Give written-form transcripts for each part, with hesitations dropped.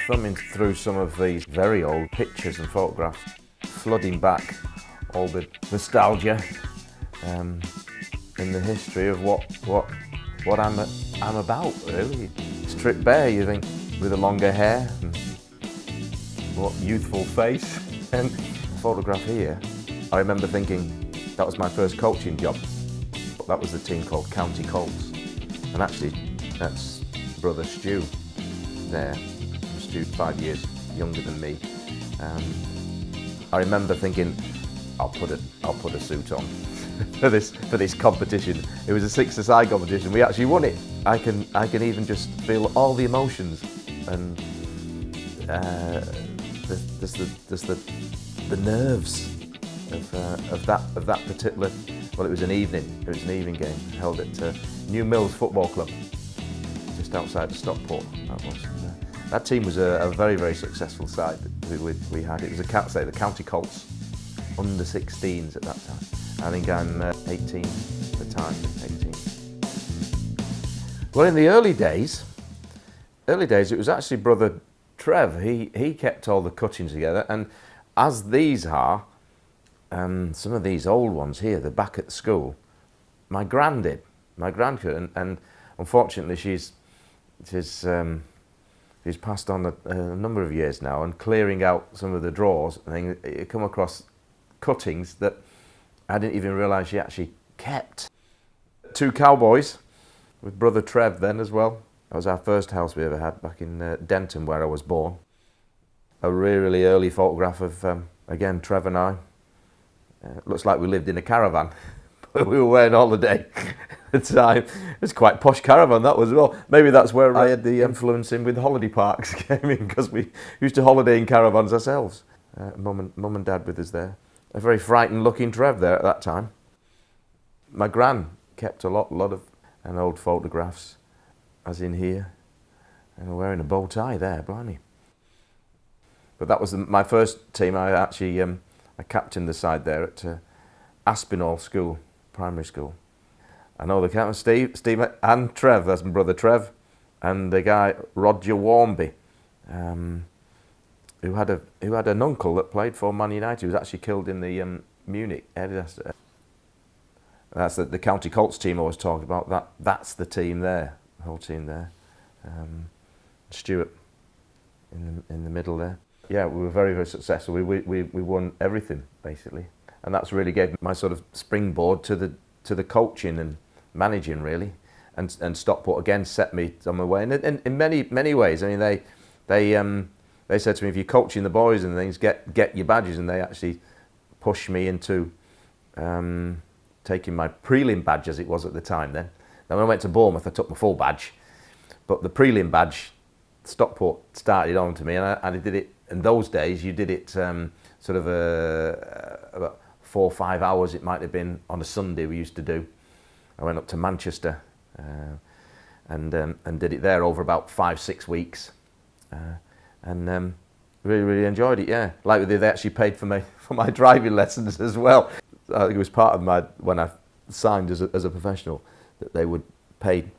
thumbing through some of these very old pictures and photographs, flooding back all the nostalgia in the history of what I'm about, really. Stripped bare, you think, with the longer hair, and what youthful face. And the photograph here, I remember thinking that was my first coaching job. That was the team called County Colts, and actually that's brother Stu there. Stu 5 years younger than me. I remember thinking, I'll put a suit on for this competition. It was a six-a-side competition. We actually won it. I can even just feel all the emotions, and there's the nerves of that particular. Well, it was an evening game held at New Mills Football Club, just outside of Stockport. That team was a very, very successful side that we had. It was the County Colts, under 16s at that time. I think I'm 18 at the time, 18. Well, in the early days, it was actually brother Trev. He kept all the cuttings together, and as these are, some of these old ones here, they're back at the school. My gran did, and unfortunately she's passed on a number of years now, and clearing out some of the drawers, I think you come across cuttings that I didn't even realise she actually kept. 2 cowboys with brother Trev then as well. That was our first house we ever had back in Denton, where I was born. A really early photograph of, again, Trev and I. Looks like we lived in a caravan, but we were away on holiday at the time. It was quite a posh caravan, that was as well. Maybe that's where I had the influence in with holiday parks came in, because we used to holiday in caravans ourselves. Mum and Dad with us there. A very frightened looking Trev there at that time. My gran kept a lot of old photographs, as in here, and wearing a bow tie there, blimey. But that was my first team. I actually I captained the side there at Aspinall School, primary school. I know the captain, Steve and Trev, that's my brother Trev, and the guy Roger Warmby, who had an uncle that played for Man United. He was actually killed in the Munich area. That's the County Colts team I was talking about. That's the team there, the whole team there. Stuart in the middle there. Yeah, we were very, very successful. We won everything basically, and that's really gave me my sort of springboard to the coaching and managing really, and Stockport again set me on my way. And in many ways, I mean they said to me, if you're coaching the boys and things, get your badges, and they actually pushed me into taking my prelim badge, as it was at the time then. Now when I went to Bournemouth, I took my full badge, but the prelim badge, Stockport started on to me, and I did it. In those days, you did it sort of about 4 or 5 hours. It might have been on a Sunday. We used to do. I went up to Manchester and did it there over about 5-6 weeks, and really enjoyed it. Yeah, like they actually paid for my driving lessons as well. I think it was part of when I signed as a professional, that they would pay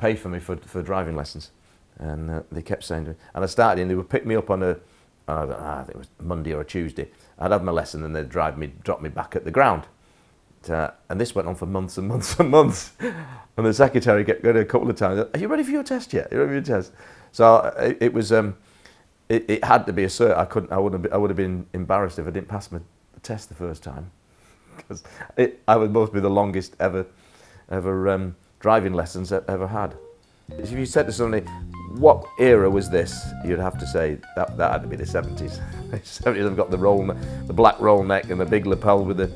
for me for driving lessons. And they kept saying to me, and I started, and they would pick me up on I think it was Monday or a Tuesday. I'd have my lesson, and they'd drop me back at the ground. And this went on for months and months and months. And the secretary kept going a couple of times, "Are you ready for your test yet? Are you ready for your test?" So it was, it had to be a cert. I would have been embarrassed if I didn't pass my test the first time, because I would both be the longest ever driving lessons I've ever had. If you said to somebody, what era was this, you'd have to say that had to be the 70s. The 70s have got the black roll neck and the big lapel with the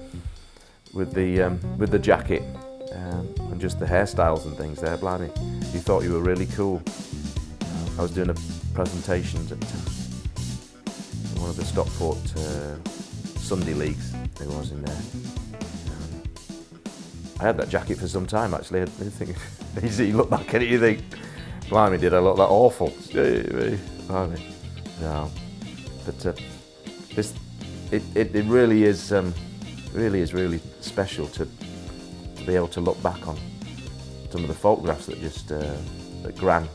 jacket, and just the hairstyles and things there. Blimey, you thought you were really cool. I was doing a presentation at one of the Stockport Sunday leagues. There was in there. I had that jacket for some time actually. I didn't think. You look back at it, you think, blimey, did I look that awful? Blimey. No. But it really is really special to be able to look back on some of the photographs that Gran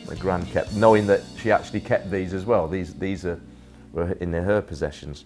My gran kept, knowing that she actually kept these as well. These were in her possessions.